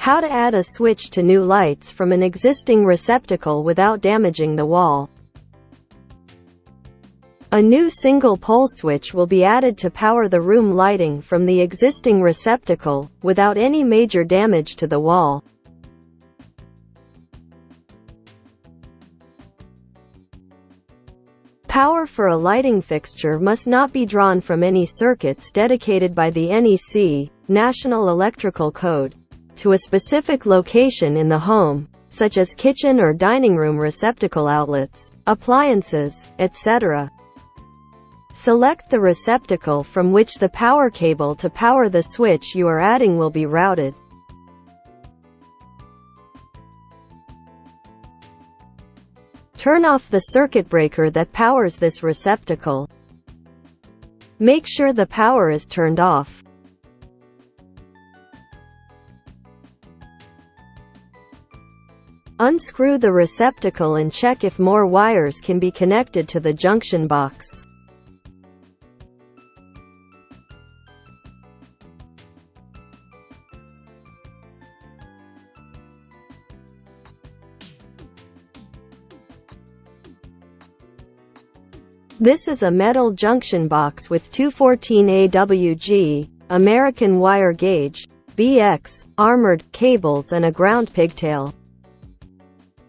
How to add a switch to new lights from an existing receptacle without damaging the wall. A new single-pole switch will be added to power the room lighting from the existing receptacle, without any major damage to the wall. Power for a lighting fixture must not be drawn from any circuits dedicated by the NEC, National Electrical Code, to a specific location in the home, such as kitchen or dining room receptacle outlets, appliances, etc. Select the receptacle from which the power cable to power the switch you are adding will be routed. Turn off the circuit breaker that powers this receptacle. Make sure the power is turned off. Unscrew the receptacle and check if more wires can be connected to the junction box. This is a metal junction box with 214 AWG, American wire gauge, BX, armored cables and a ground pigtail.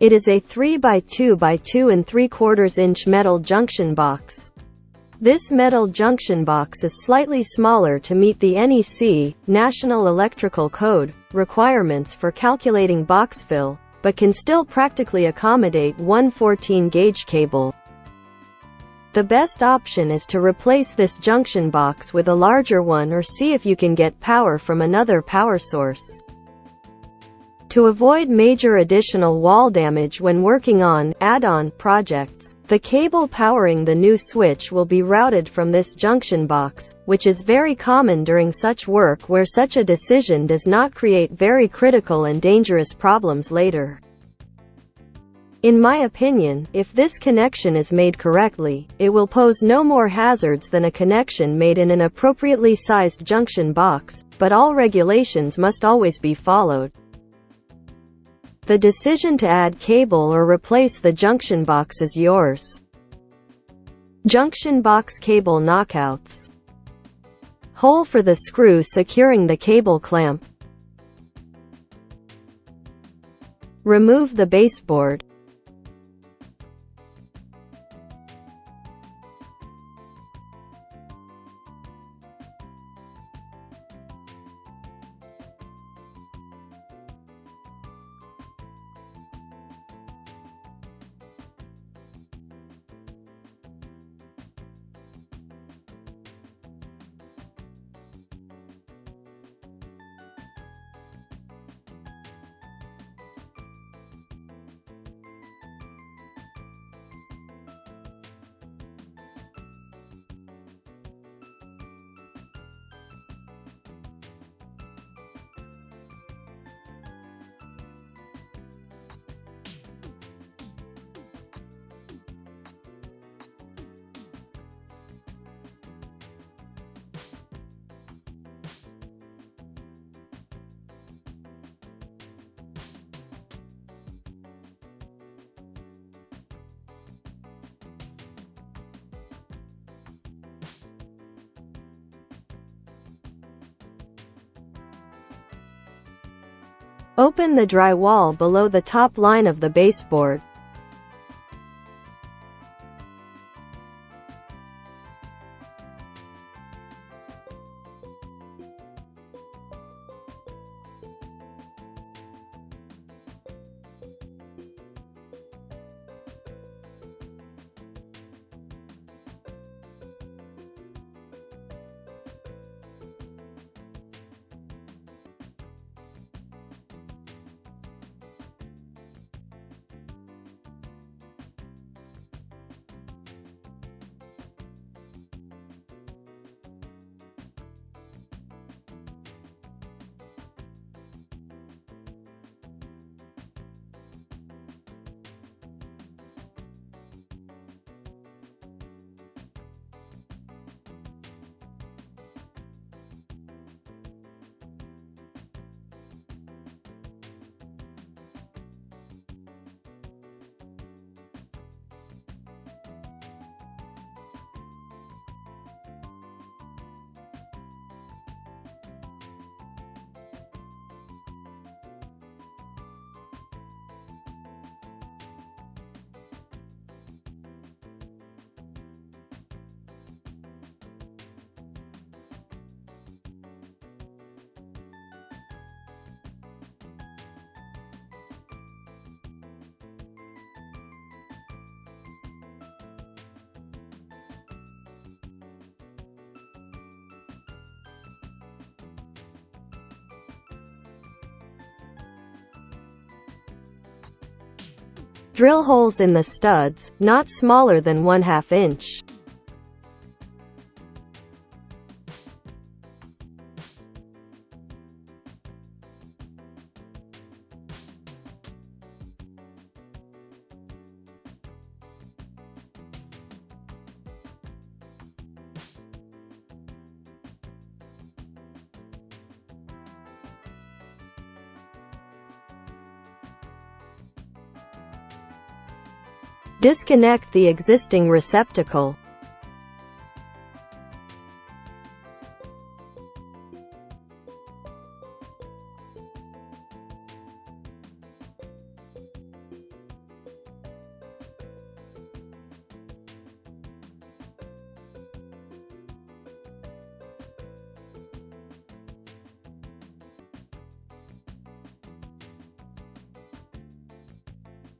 It is a 3x2 by 2 3/4 inch metal junction box. This metal junction box is slightly smaller to meet the NEC, National Electrical Code, requirements for calculating box fill, but can still practically accommodate one 14-gauge cable. The best option is to replace this junction box with a larger one or see if you can get power from another power source. To avoid major additional wall damage when working on add-on projects, the cable powering the new switch will be routed from this junction box, which is very common during such work where such a decision does not create very critical and dangerous problems later. In my opinion, if this connection is made correctly, it will pose no more hazards than a connection made in an appropriately sized junction box, but all regulations must always be followed. The decision to add cable or replace the junction box is yours. Junction box cable knockouts. Hole for the screw securing the cable clamp. Remove the baseboard. Open the drywall below the top line of the baseboard. Drill holes in the studs, not smaller than 1/2 inch. Disconnect the existing receptacle.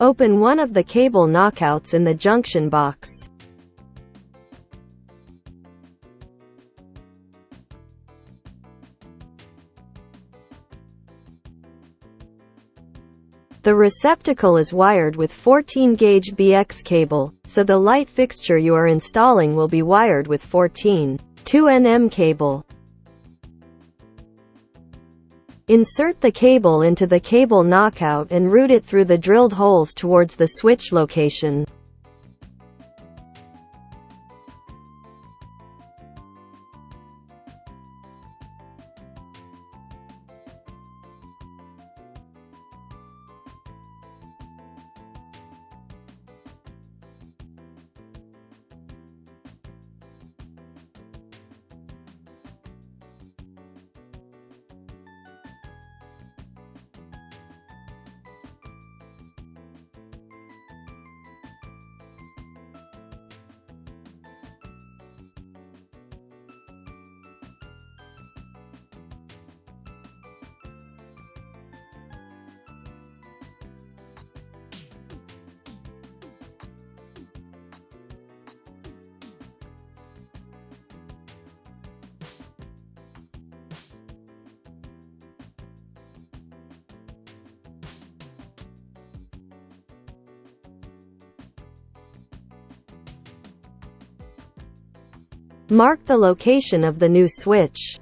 Open one of the cable knockouts in the junction box. The receptacle is wired with 14-gauge BX cable, so the light fixture you are installing will be wired with 14 2nm cable. Insert the cable into the cable knockout and route it through the drilled holes towards the switch location. Mark the location of the new switch.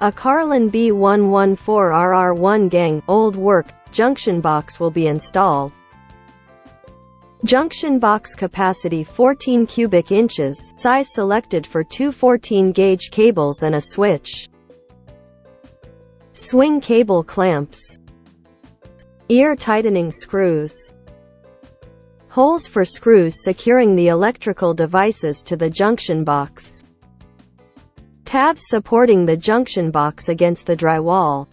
A Carlin B114RR1 gang old work junction box will be installed. Junction box capacity 14 cubic inches, size selected for two 14-gauge cables and a switch. Swing cable clamps. Ear tightening screws. Holes for screws securing the electrical devices to the junction box. Tabs supporting the junction box against the drywall.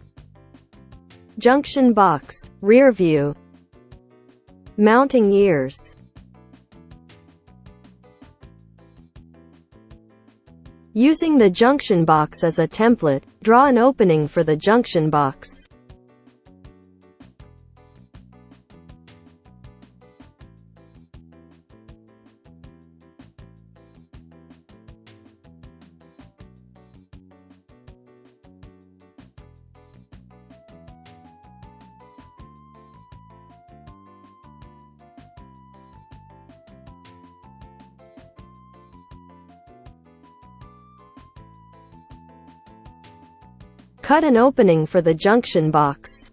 Junction box, rear view. Mounting ears. Using the junction box as a template, draw an opening for the junction box. Cut an opening for the junction box.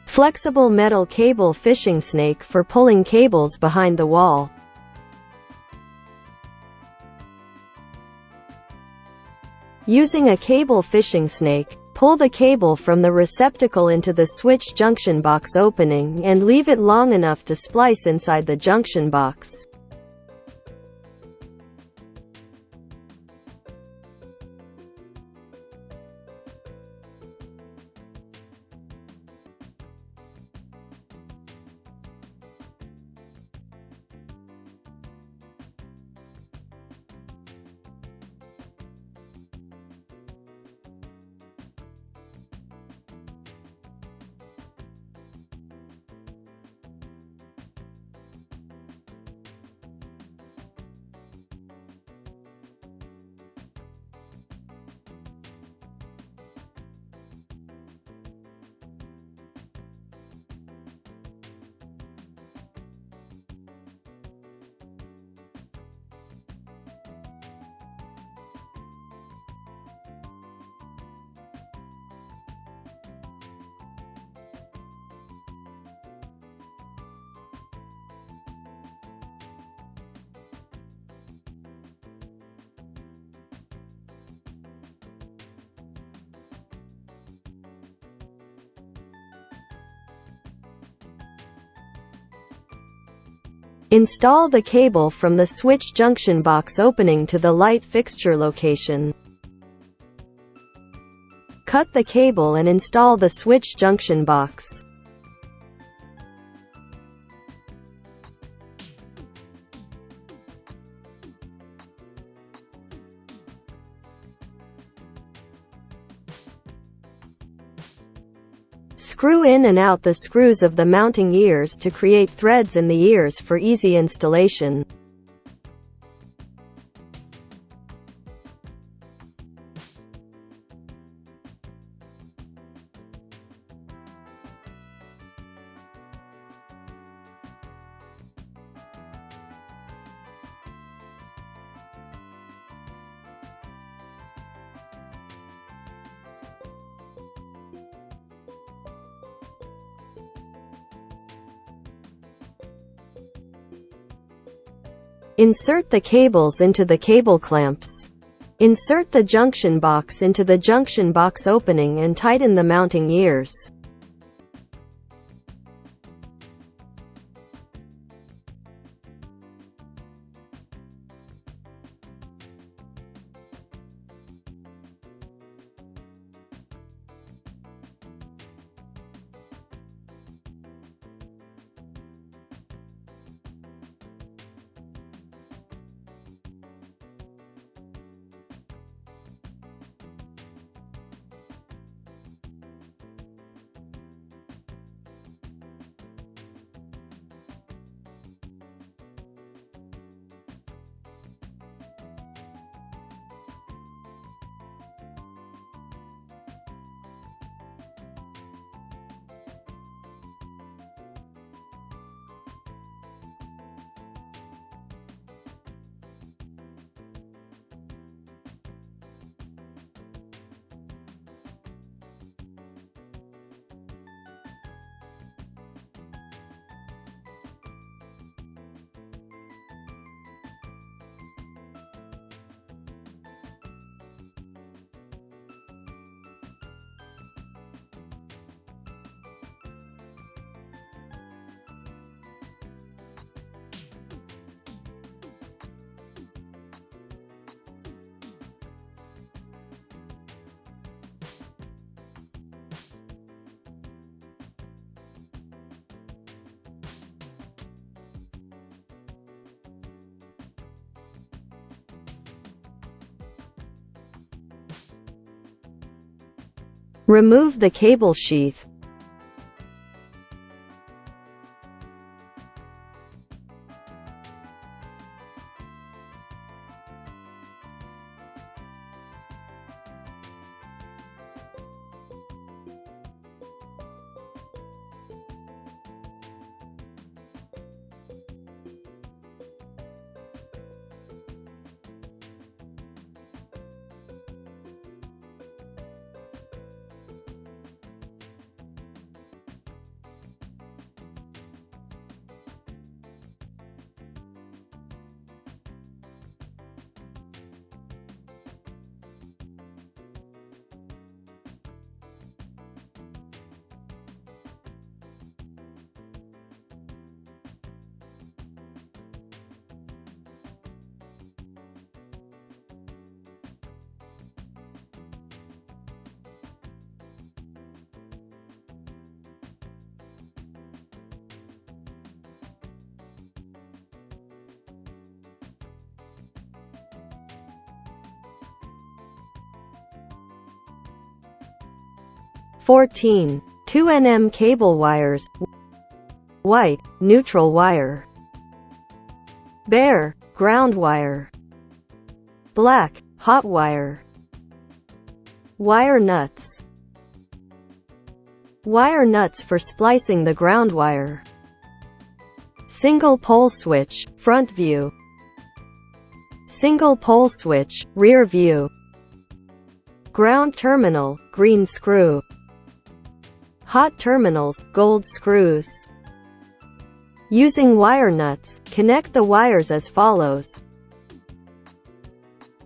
Flexible metal cable fishing snake for pulling cables behind the wall. Using a cable fishing snake, pull the cable from the receptacle into the switch junction box opening and leave it long enough to splice inside the junction box. Install the cable from the switch junction box opening to the light fixture location. Cut the cable and install the switch junction box. Screw in and out the screws of the mounting ears to create threads in the ears for easy installation. Insert the cables into the cable clamps. Insert the junction box into the junction box opening and tighten the mounting ears. Remove the cable sheath. 14. 2nm cable wires. White, neutral wire. Bare, ground wire. Black, hot wire. Wire nuts. Wire nuts for splicing the ground wire. Single pole switch, front view. Single pole switch, rear view. Ground terminal, green screw. Hot terminals, gold screws. Using wire nuts, connect the wires as follows.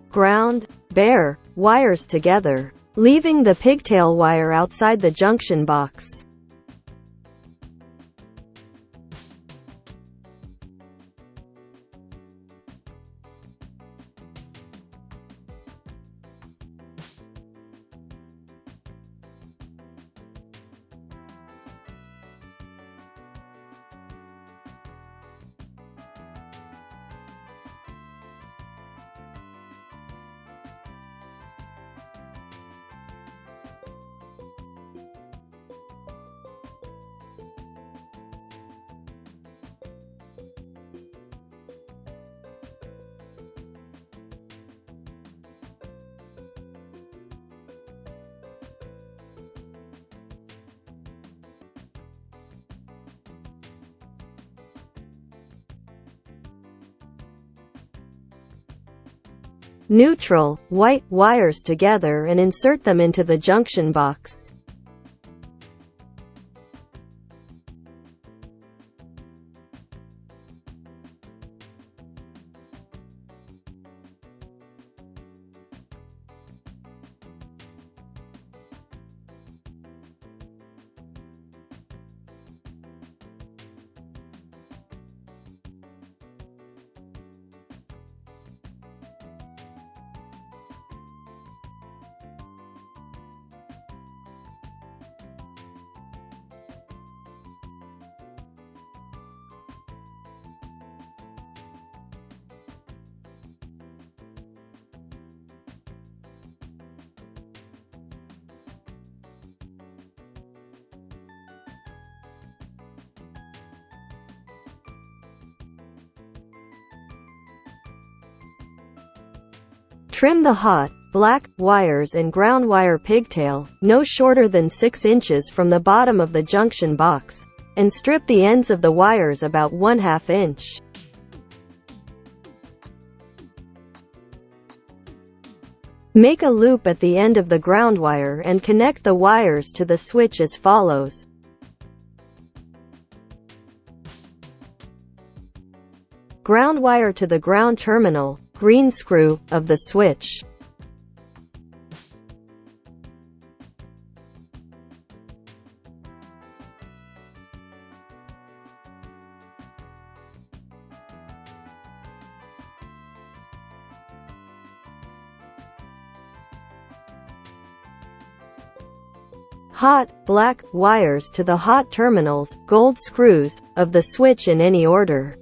Ground, bare, wires together, leaving the pigtail wire outside the junction box. Neutral, white, wires together and insert them into the junction box. Trim the hot, black, wires and ground wire pigtail, no shorter than 6 inches from the bottom of the junction box, and strip the ends of the wires about 1/2 inch. Make a loop at the end of the ground wire and connect the wires to the switch as follows. Ground wire to the ground terminal, green screw, of the switch. Hot, black, wires to the hot terminals, gold screws, of the switch in any order.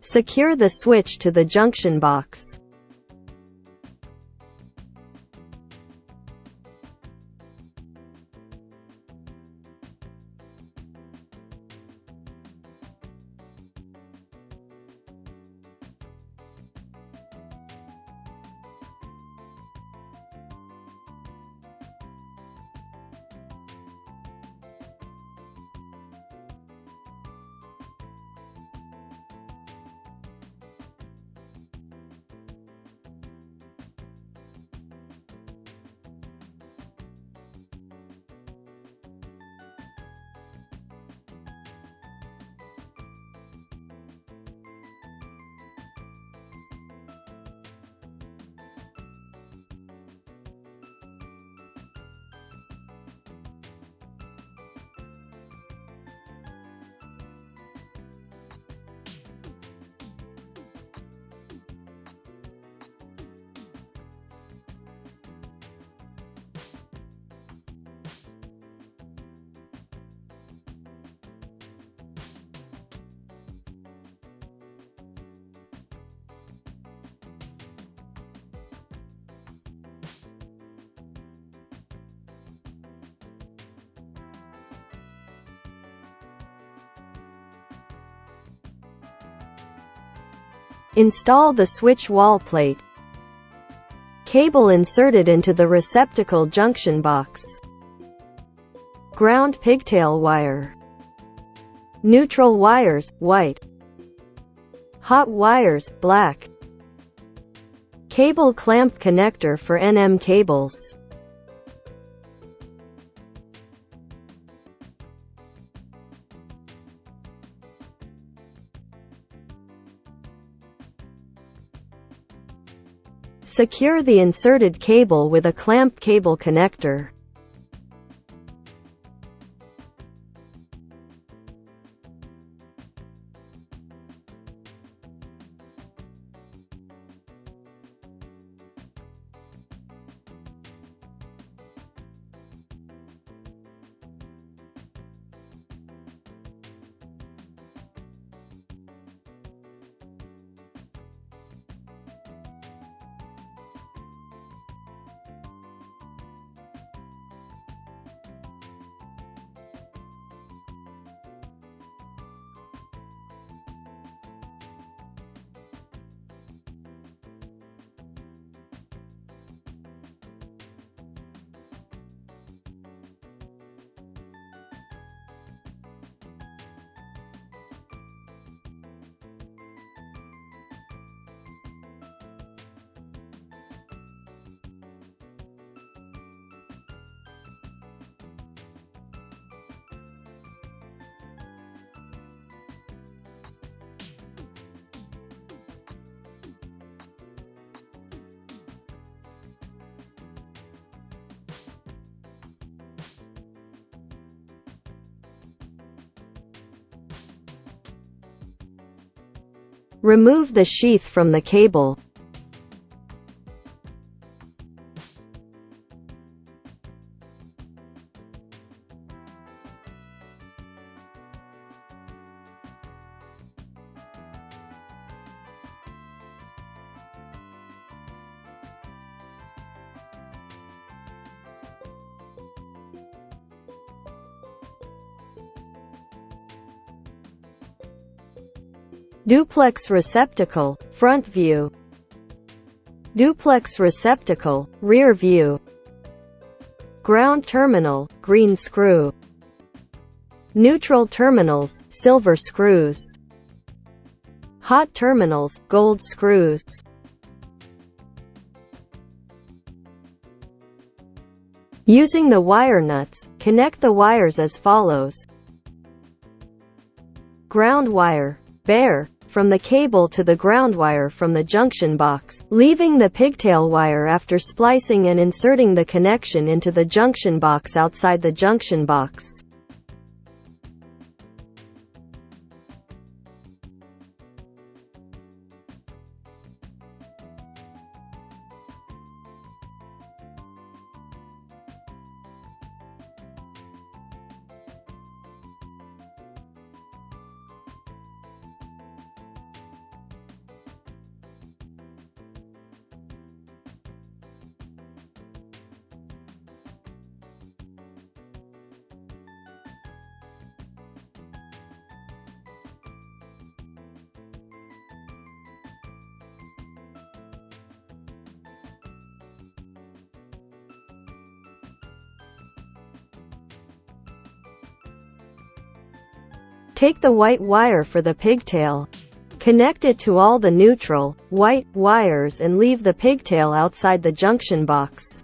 Secure the switch to the junction box. Install the switch wall plate. Cable inserted into the receptacle junction box. Ground pigtail wire. Neutral wires, white. Hot wires, black. Cable clamp connector for NM cables. Secure the inserted cable with a clamp cable connector. Remove the sheath from the cable. Duplex receptacle, front view. Duplex receptacle, rear view. Ground terminal, green screw. Neutral terminals, silver screws. Hot terminals, gold screws. Using the wire nuts, connect the wires as follows. Ground wire, bare, from the cable to the ground wire from the junction box, leaving the pigtail wire after splicing and inserting the connection into the junction box outside the junction box. Take the white wire for the pigtail. Connect it to all the neutral, white, wires and leave the pigtail outside the junction box.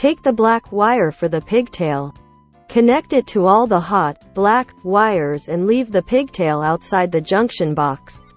Take the black wire for the pigtail. Connect it to all the hot, black, wires and leave the pigtail outside the junction box.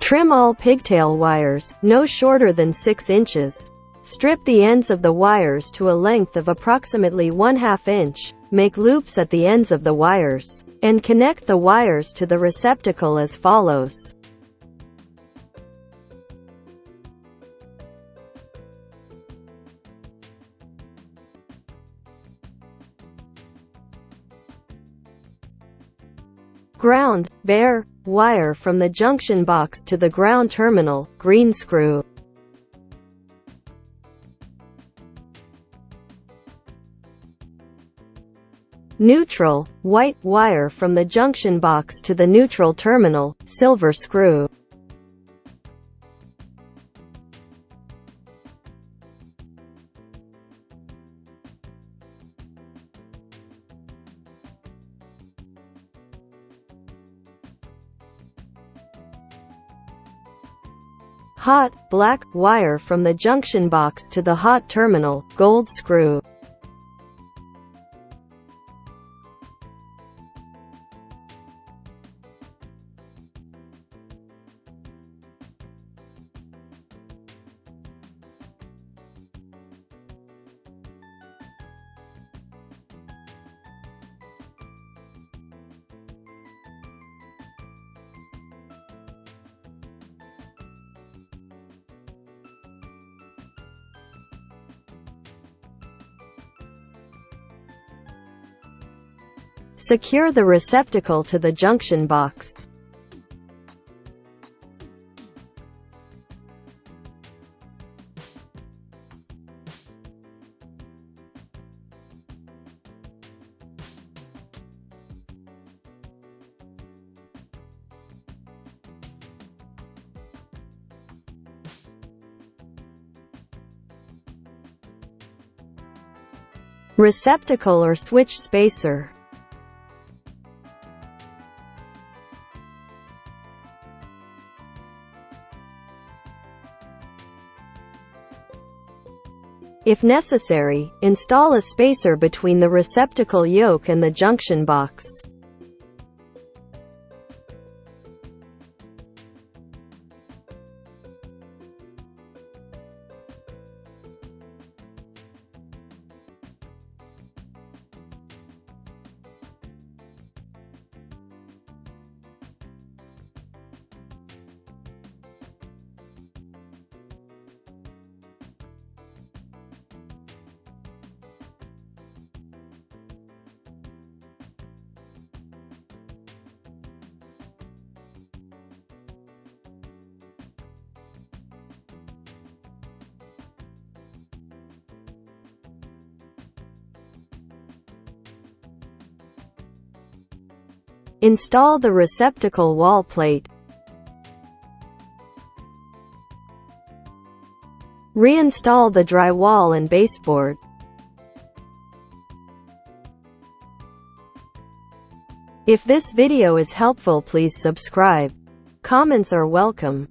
Trim all pigtail wires, no shorter than 6 inches. Strip the ends of the wires to a length of approximately 1/2 inch. Make loops at the ends of the wires, and connect the wires to the receptacle as follows. Ground, bare, wire from the junction box to the ground terminal, green screw. Neutral, white, wire from the junction box to the neutral terminal, silver screw. Hot, black, wire from the junction box to the hot terminal, gold screw. Secure the receptacle to the junction box. Receptacle or switch spacer. If necessary, install a spacer between the receptacle yoke and the junction box. Install the receptacle wall plate. Reinstall the drywall and baseboard. If this video is helpful, please subscribe. Comments are welcome.